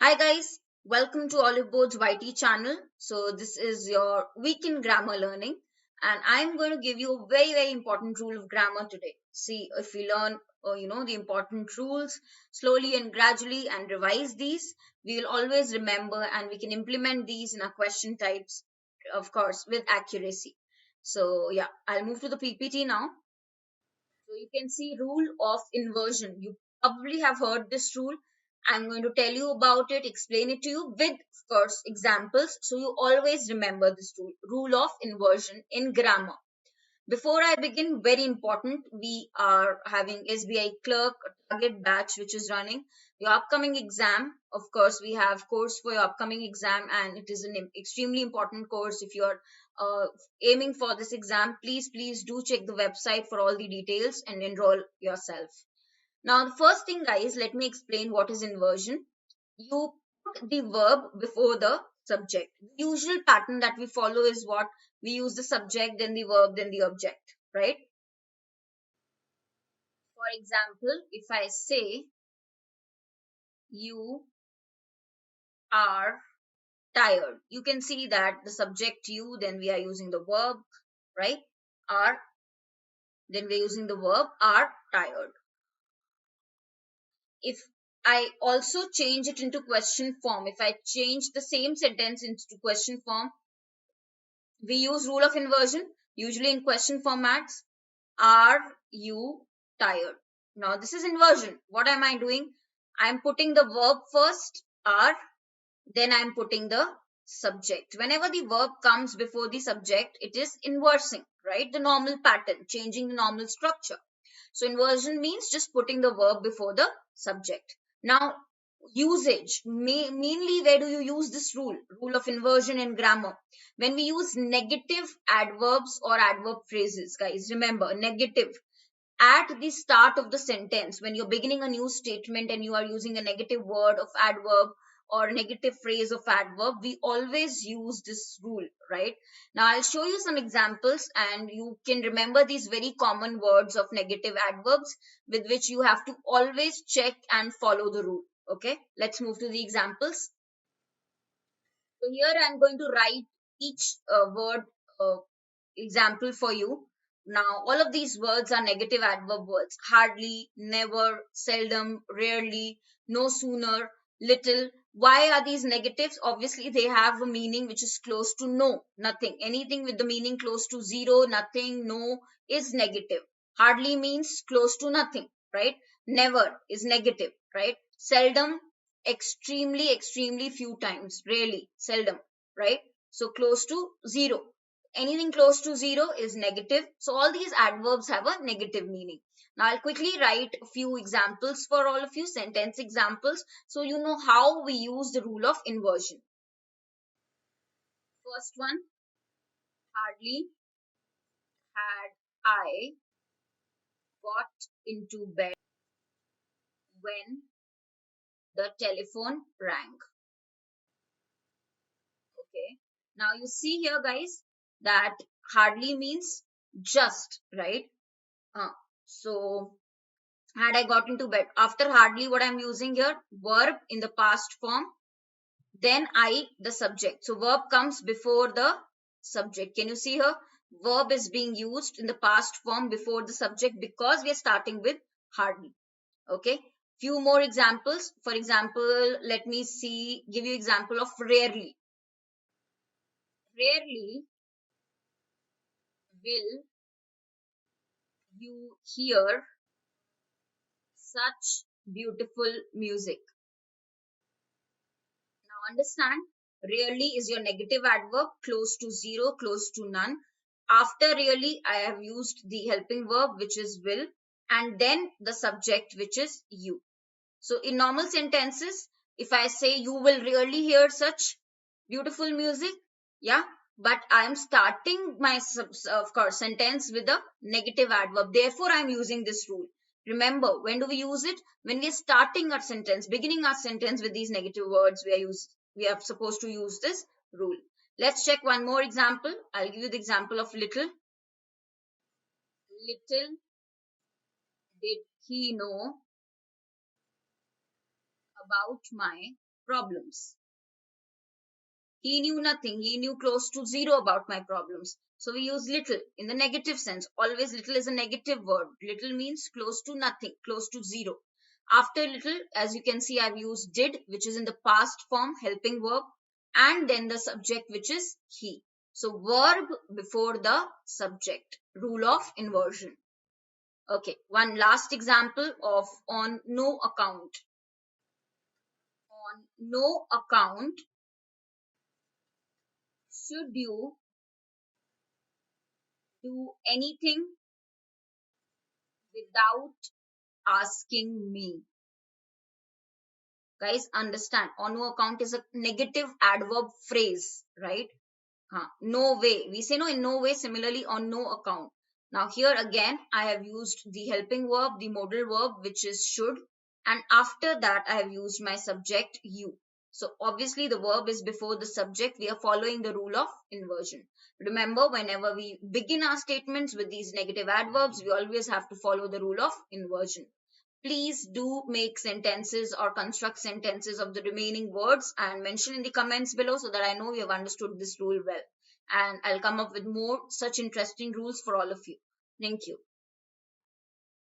Hi guys, welcome to Oliveboard's YT channel. So this is your week in grammar learning, and I'm going to give you a very important rule of grammar today. See, if we learn the important rules slowly and gradually and revise these, we will always remember and we can implement these in our question types, of course, with accuracy. So yeah, I'll move to the PPT now. So you can see rule of inversion. You probably have heard this rule. I'm going to tell you about it, explain it to you with, of course, examples. So you always remember this rule, rule of inversion in grammar. Before I begin, very important, we are having SBI clerk target batch which is running. Your upcoming exam, of course, we have course for your upcoming exam, and it is an extremely important course. If you are aiming for this exam, please do check the website for all the details and enroll yourself. Now, the first thing, guys, let me explain what is inversion. You put the verb before the subject. The usual pattern that we follow is what? We use the subject, then the verb, then the object, right? For example, if I say, you are tired, you can see that the subject you, then we are using the verb, right? Are, then we're using the verb are tired. If I also change it into question form, if I change the same sentence into question form, we use rule of inversion, usually in question formats. Are you tired? Now this is inversion. What am I doing? I'm putting the verb first, are, then I'm putting the subject. Whenever the verb comes before the subject, it is inversing, right? The normal pattern, changing the normal structure. So inversion means just putting the verb before the subject. Now, usage, mainly where do you use this rule of inversion in grammar? When we use negative adverbs or adverb phrases, guys, remember, negative at the start of the sentence, when you're beginning a new statement and you are using a negative word of adverb or negative phrase of adverb, we always use this rule, right? Now I'll show you some examples and you can remember these very common words of negative adverbs with which you have to always check and follow the rule. Okay, let's move to the examples. So here I'm going to write each word uh, example for you. Now, all of these words are negative adverb words. Hardly, never, seldom, rarely, no sooner, little. Why are these negatives? Obviously, they have a meaning which is close to no, nothing. Anything with the meaning close to zero, nothing, no is negative. Hardly means close to nothing, right? Never is negative, right? Seldom, extremely few times, rarely, seldom, right? So close to zero. Anything close to zero is negative. So all these adverbs have a negative meaning. Now I'll quickly write a few examples for all of you, sentence examples, so you know how we use the rule of inversion. First one, hardly had I got into bed when the telephone rang. Okay. Now you see here, guys, that hardly means just, right? So had I got into bed. After hardly, what I'm using here? Verb in the past form. Then I, the subject. So verb comes before the subject. Can you see here? Verb is being used in the past form before the subject because we are starting with hardly. Okay. Few more examples. For example, let me give you example of rarely. Rarely will you hear such beautiful music. Now understand, rarely is your negative adverb, close to zero, close to none. After really, I have used the helping verb, which is will, and then the subject, which is you. So in normal sentences, if I say you will really hear such beautiful music, yeah, but I am starting my of course sentence with a negative adverb. Therefore, I am using this rule. Remember, when do we use it? When we are starting our sentence, beginning our sentence with these negative words, we are supposed to use this rule. Let's check one more example. I'll give you the example of little. Little did he know about my problems. He knew nothing. He knew close to zero about my problems. So we use little in the negative sense. Always little is a negative word. Little means close to nothing, close to zero. After little, as you can see, I've used did, which is in the past form, helping verb, and then the subject, which is he. So verb before the subject. Rule of inversion. Okay, one last example of on no account. On no account should you do anything without asking me. Guys, understand, on no account is a negative adverb phrase, right? No way. We say no in no way. Similarly, on no account. Now here again, I have used the helping verb, the modal verb, which is should. And after that, I have used my subject you. So obviously the verb is before the subject. We are following the rule of inversion. Remember, whenever we begin our statements with these negative adverbs, we always have to follow the rule of inversion. Please do make sentences or construct sentences of the remaining words and mention in the comments below so that I know you have understood this rule well. And I'll come up with more such interesting rules for all of you. Thank you.